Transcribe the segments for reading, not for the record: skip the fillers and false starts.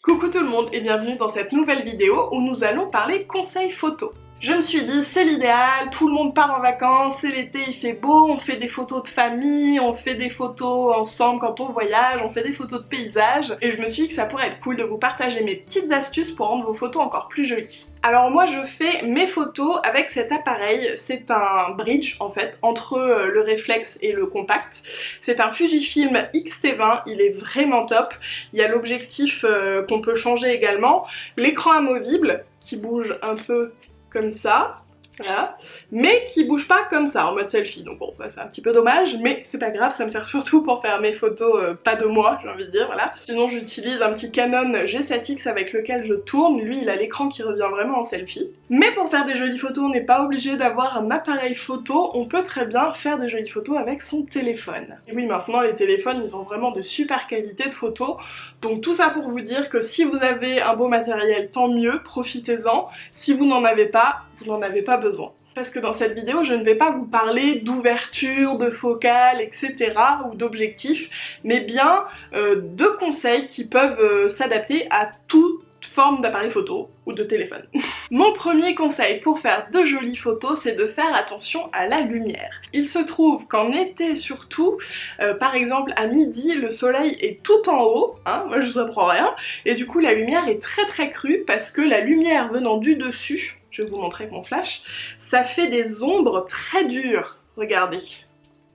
Coucou tout le monde et bienvenue dans cette nouvelle vidéo où nous allons parler conseils photo. Je me suis dit c'est l'idéal, tout le monde part en vacances, c'est l'été, il fait beau, on fait des photos de famille, on fait des photos ensemble quand on voyage, on fait des photos de paysages et je me suis dit que ça pourrait être cool de vous partager mes petites astuces pour rendre vos photos encore plus jolies. Alors moi je fais mes photos avec cet appareil, c'est un bridge en fait entre le réflexe et le compact. C'est un Fujifilm X-T20, il est vraiment top. Il y a l'objectif qu'on peut changer également, l'écran amovible qui bouge un peu comme ça, voilà, mais qui bouge pas comme ça en mode selfie, donc bon ça c'est un petit peu dommage, mais c'est pas grave, ça me sert surtout pour faire mes photos, pas de moi j'ai envie de dire, voilà. Sinon j'utilise un petit Canon G7X avec lequel je tourne, lui il a l'écran qui revient vraiment en selfie. Mais pour faire des jolies photos on n'est pas obligé d'avoir un appareil photo, on peut très bien faire des jolies photos avec son téléphone. Et oui maintenant les téléphones ils ont vraiment de super qualité de photos, donc tout ça pour vous dire que si vous avez un beau matériel tant mieux, profitez-en, si vous n'en avez pas, vous n'en avez pas besoin. Parce que dans cette vidéo, je ne vais pas vous parler d'ouverture, de focale, etc. ou d'objectifs, mais bien de conseils qui peuvent s'adapter à toute forme d'appareil photo ou de téléphone. Mon premier conseil pour faire de jolies photos, c'est de faire attention à la lumière. Il se trouve qu'en été surtout, par exemple à midi, le soleil est tout en haut, hein, moi je vous apprends rien, et du coup la lumière est très crue parce que la lumière venant du dessus, je vais vous montrer avec mon flash, ça fait des ombres très dures. Regardez.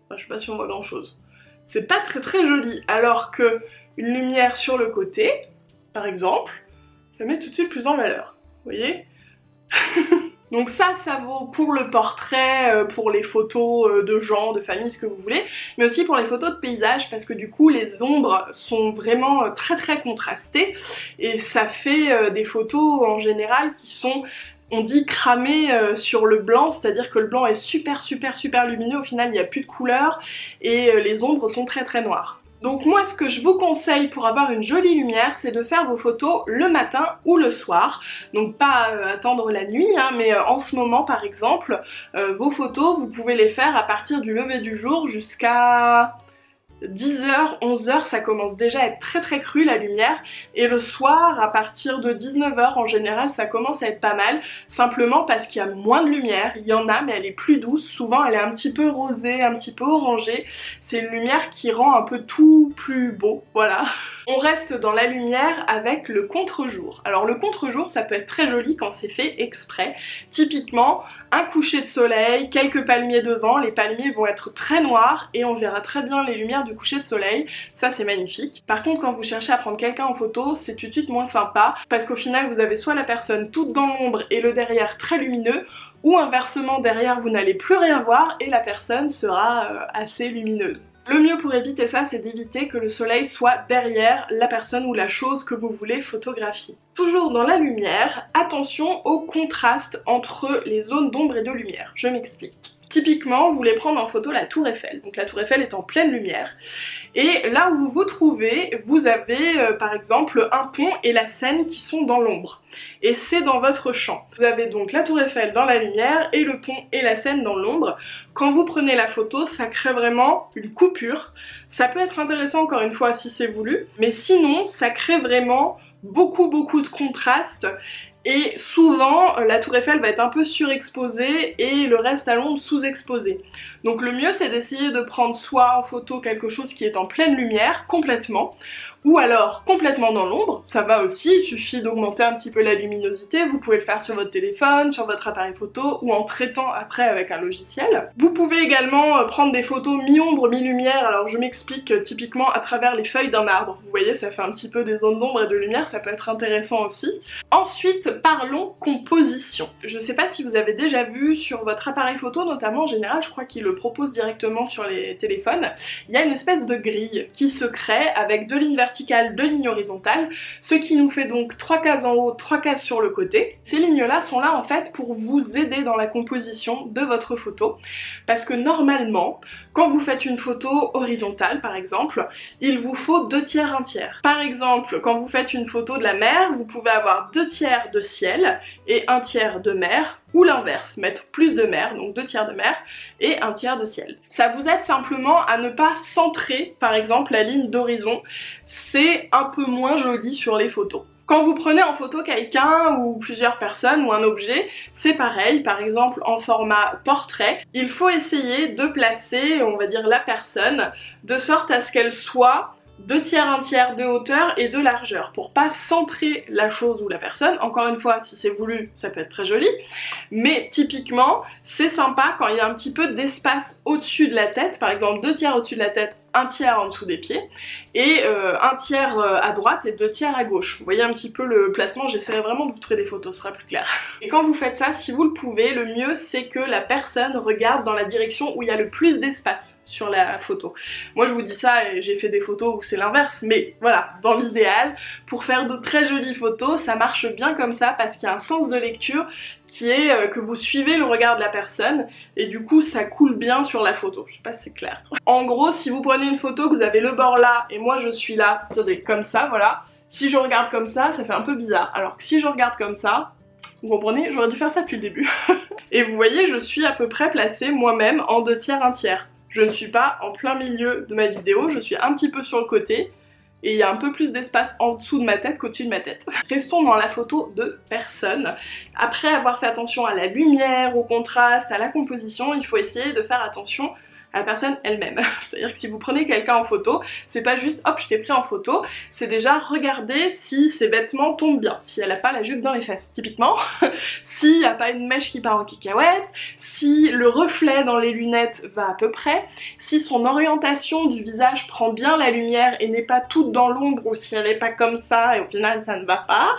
Enfin, je sais pas si on voit grand chose. C'est pas très joli. Alors que une lumière sur le côté, par exemple, ça met tout de suite plus en valeur. Vous voyez? Donc ça vaut pour le portrait, pour les photos de gens, de famille, ce que vous voulez, mais aussi pour les photos de paysage, parce que du coup les ombres sont vraiment très contrastées, et ça fait des photos en général qui sont, on dit cramé sur le blanc, c'est-à-dire que le blanc est super lumineux, au final il n'y a plus de couleur, et les ombres sont très noires. Donc moi ce que je vous conseille pour avoir une jolie lumière, c'est de faire vos photos le matin ou le soir. Donc pas attendre la nuit, hein, mais en ce moment par exemple, vos photos vous pouvez les faire à partir du lever du jour jusqu'à 10h, 11h, ça commence déjà à être très cru la lumière, et le soir à partir de 19h en général ça commence à être pas mal, simplement parce qu'il y a moins de lumière, il y en a mais elle est plus douce, souvent elle est un petit peu rosée, un petit peu orangée, c'est une lumière qui rend un peu tout plus beau, voilà. On reste dans la lumière avec le contre-jour. Alors le contre-jour ça peut être très joli quand c'est fait exprès, typiquement un coucher de soleil, quelques palmiers devant, les palmiers vont être très noirs et on verra très bien les lumières du coucher de soleil, ça c'est magnifique. Par contre quand vous cherchez à prendre quelqu'un en photo, c'est tout de suite moins sympa, parce qu'au final vous avez soit la personne toute dans l'ombre et le derrière très lumineux, ou inversement derrière vous n'allez plus rien voir et la personne sera assez lumineuse. Le mieux pour éviter ça, c'est d'éviter que le soleil soit derrière la personne ou la chose que vous voulez photographier. Toujours dans la lumière, attention au contraste entre les zones d'ombre et de lumière. Je m'explique. Typiquement, vous voulez prendre en photo la tour Eiffel. Donc la tour Eiffel est en pleine lumière. Et là où vous vous trouvez, vous avez par exemple un pont et la Seine qui sont dans l'ombre. Et c'est dans votre champ. Vous avez donc la tour Eiffel dans la lumière et le pont et la Seine dans l'ombre. Quand vous prenez la photo, ça crée vraiment une coupure. Ça peut être intéressant encore une fois si c'est voulu, mais sinon ça crée vraiment beaucoup de contraste. Et souvent, la tour Eiffel va être un peu surexposée et le reste à l'ombre sous-exposé. Donc le mieux c'est d'essayer de prendre soit en photo quelque chose qui est en pleine lumière, complètement, ou alors complètement dans l'ombre, ça va aussi, il suffit d'augmenter un petit peu la luminosité, vous pouvez le faire sur votre téléphone, sur votre appareil photo, ou en traitant après avec un logiciel. Vous pouvez également prendre des photos mi-ombre, mi-lumière, alors je m'explique, typiquement à travers les feuilles d'un arbre. Vous voyez, ça fait un petit peu des zones d'ombre et de lumière, ça peut être intéressant aussi. Ensuite, parlons composition. Je sais pas si vous avez déjà vu sur votre appareil photo, notamment en général, je crois qu'il le propose directement sur les téléphones, il y a une espèce de grille qui se crée avec deux lignes verticales, deux lignes horizontales, ce qui nous fait donc 3 cases en haut, 3 cases sur le côté. Ces lignes-là sont là en fait pour vous aider dans la composition de votre photo, parce que normalement, quand vous faites une photo horizontale par exemple, il vous faut 2 tiers, 1 tiers. Par exemple, quand vous faites une photo de la mer, vous pouvez avoir 2 tiers de ciel et 1 tiers de mer, ou l'inverse, mettre plus de mer, donc 2 tiers de mer et 1 tiers de ciel. Ça vous aide simplement à ne pas centrer par exemple la ligne d'horizon, c'est un peu moins joli sur les photos. Quand vous prenez en photo quelqu'un ou plusieurs personnes ou un objet, c'est pareil, par exemple en format portrait, il faut essayer de placer, on va dire, la personne de sorte à ce qu'elle soit 2 tiers, 1 tiers de hauteur et de largeur pour pas centrer la chose ou la personne. Encore une fois, si c'est voulu, ça peut être très joli, mais typiquement, c'est sympa quand il y a un petit peu d'espace au-dessus de la tête, par exemple 2 tiers au-dessus de la tête, 1 tiers en dessous des pieds, et 1 tiers à droite et 2 tiers à gauche. Vous voyez un petit peu le placement, j'essaierai vraiment de vous trouver des photos, ce sera plus clair. Et quand vous faites ça, si vous le pouvez, le mieux c'est que la personne regarde dans la direction où il y a le plus d'espace sur la photo. Moi je vous dis ça et j'ai fait des photos où c'est l'inverse, mais voilà, dans l'idéal, pour faire de très jolies photos, ça marche bien comme ça parce qu'il y a un sens de lecture qui est que vous suivez le regard de la personne et du coup ça coule bien sur la photo. Je sais pas si c'est clair. En gros, si vous prenez une photo, que vous avez le bord là et moi je suis là, attendez, comme ça, voilà. Si je regarde comme ça fait un peu bizarre. Alors que si je regarde comme ça, vous comprenez, j'aurais dû faire ça depuis le début. Et vous voyez, je suis à peu près placée moi-même en 2 tiers, 1 tiers. Je ne suis pas en plein milieu de ma vidéo, je suis un petit peu sur le côté. Et il y a un peu plus d'espace en dessous de ma tête qu'au-dessus de ma tête. Restons dans la photo de personne. Après avoir fait attention à la lumière, au contraste, à la composition, il faut essayer de faire attention à la personne elle-même. C'est-à-dire que si vous prenez quelqu'un en photo, c'est pas juste hop je t'ai pris en photo, c'est déjà regarder si ses vêtements tombent bien, si elle a pas la jupe dans les fesses typiquement, s'il n'y a pas une mèche qui part en cacahuète, si le reflet dans les lunettes va à peu près, si son orientation du visage prend bien la lumière et n'est pas toute dans l'ombre, ou si elle est pas comme ça et au final ça ne va pas,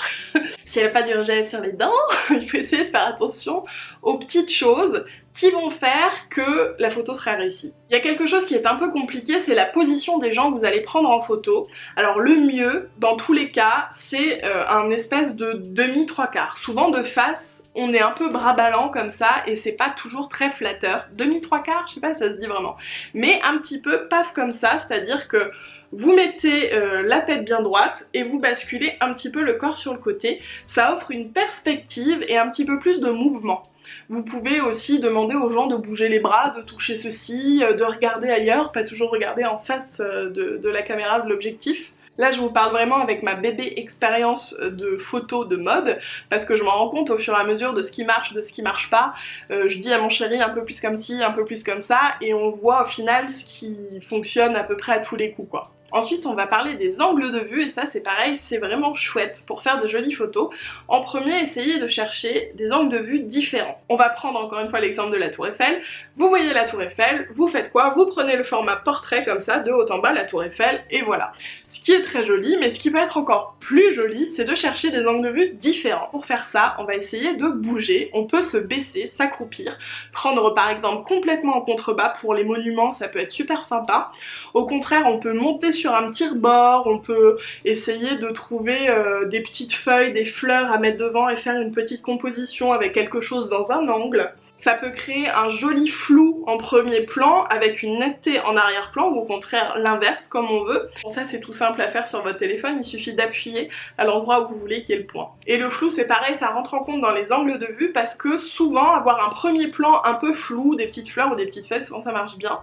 si elle n'a pas du rouge à lèvres sur les dents, il faut essayer de faire attention aux petites choses qui vont faire que la photo sera réussie. Il y a quelque chose qui est un peu compliqué, c'est la position des gens que vous allez prendre en photo. Alors le mieux, dans tous les cas, c'est un espèce de demi-trois quarts. Souvent de face, on est un peu bras ballants comme ça et c'est pas toujours très flatteur. Demi-trois quarts, je sais pas si ça se dit vraiment. Mais un petit peu paf comme ça, c'est-à-dire que vous mettez la tête bien droite et vous basculez un petit peu le corps sur le côté. Ça offre une perspective et un petit peu plus de mouvement. Vous pouvez aussi demander aux gens de bouger les bras, de toucher ceci, de regarder ailleurs, pas toujours regarder en face de la caméra, de l'objectif. Là je vous parle vraiment avec ma bébé expérience de photo de mode, parce que je m'en rends compte au fur et à mesure de ce qui marche, de ce qui marche pas. Je dis à mon chéri un peu plus comme ci, un peu plus comme ça, et on voit au final ce qui fonctionne à peu près à tous les coups quoi. Ensuite on va parler des angles de vue et ça c'est pareil, c'est vraiment chouette pour faire de jolies photos. En premier, essayez de chercher des angles de vue différents. On va prendre encore une fois l'exemple de la Tour Eiffel. Vous voyez la Tour Eiffel, vous faites quoi? Vous prenez le format portrait comme ça, de haut en bas la Tour Eiffel et voilà. Ce qui est très joli, mais ce qui peut être encore plus joli, c'est de chercher des angles de vue différents. Pour faire ça, on va essayer de bouger, on peut se baisser, s'accroupir, prendre par exemple complètement en contrebas pour les monuments, ça peut être super sympa. Au contraire, on peut monter sur un tire-bord, on peut essayer de trouver des petites feuilles, des fleurs à mettre devant et faire une petite composition avec quelque chose dans un angle. Ça peut créer un joli flou en premier plan avec une netteté en arrière-plan ou au contraire l'inverse comme on veut. Bon ça c'est tout simple à faire sur votre téléphone, il suffit d'appuyer à l'endroit où vous voulez qu'il y ait le point. Et le flou c'est pareil, ça rentre en compte dans les angles de vue parce que souvent avoir un premier plan un peu flou, des petites fleurs ou des petites feuilles, souvent ça marche bien,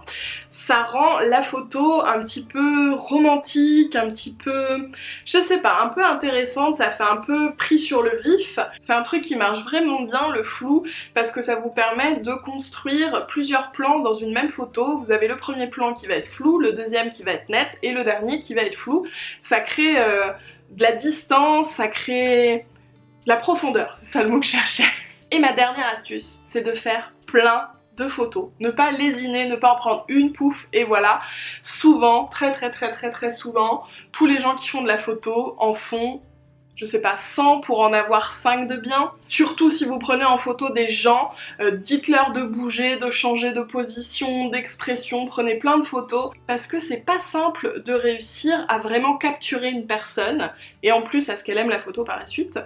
ça rend la photo un petit peu romantique, un petit peu, je sais pas, un peu intéressante, ça fait un peu pris sur le vif. C'est un truc qui marche vraiment bien le flou parce que ça vous permet de construire plusieurs plans dans une même photo. Vous avez le premier plan qui va être flou, le deuxième qui va être net et le dernier qui va être flou. Ça crée de la distance, ça crée de la profondeur, c'est ça le mot que je cherchais. Et ma dernière astuce, c'est de faire plein de photos. Ne pas lésiner, ne pas en prendre une, pouf, et voilà. Souvent, très souvent, tous les gens qui font de la photo en font, je sais pas, 100 pour en avoir 5 de bien. Surtout si vous prenez en photo des gens, dites-leur de bouger, de changer de position, d'expression, prenez plein de photos parce que c'est pas simple de réussir à vraiment capturer une personne et en plus à ce qu'elle aime la photo par la suite.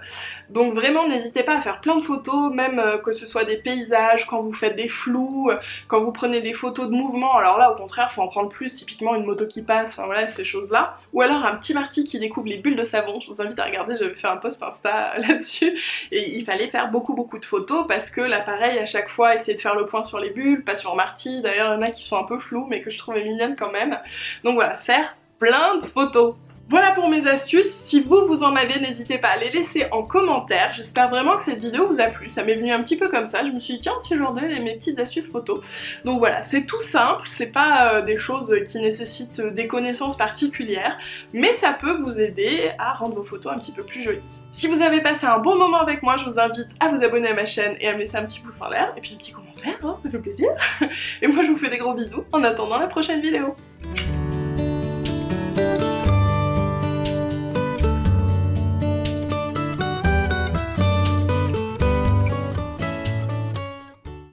Donc vraiment n'hésitez pas à faire plein de photos, même que ce soit des paysages, quand vous faites des flous, quand vous prenez des photos de mouvement, alors là au contraire faut en prendre plus, typiquement une moto qui passe, enfin voilà ces choses là. Ou alors un petit Marty qui découvre les bulles de savon, je vous invite à regarder, j'avais fait un post Insta là-dessus et il fallait faire beaucoup de photos parce que l'appareil à chaque fois essayer de faire le point sur les bulles, pas sur Marty, d'ailleurs il y en a qui sont un peu floues mais que je trouvais mignonnes quand même. Donc voilà, faire plein de photos. Voilà pour mes astuces, si vous en avez, n'hésitez pas à les laisser en commentaire. J'espère vraiment que cette vidéo vous a plu, ça m'est venu un petit peu comme ça, je me suis dit tiens si je leur donnais mes petites astuces photos. Donc voilà, c'est tout simple, c'est pas des choses qui nécessitent des connaissances particulières, mais ça peut vous aider à rendre vos photos un petit peu plus jolies. Si vous avez passé un bon moment avec moi, je vous invite à vous abonner à ma chaîne et à me laisser un petit pouce en l'air, et puis un petit commentaire, hein, ça fait plaisir. Et moi je vous fais des gros bisous en attendant la prochaine vidéo.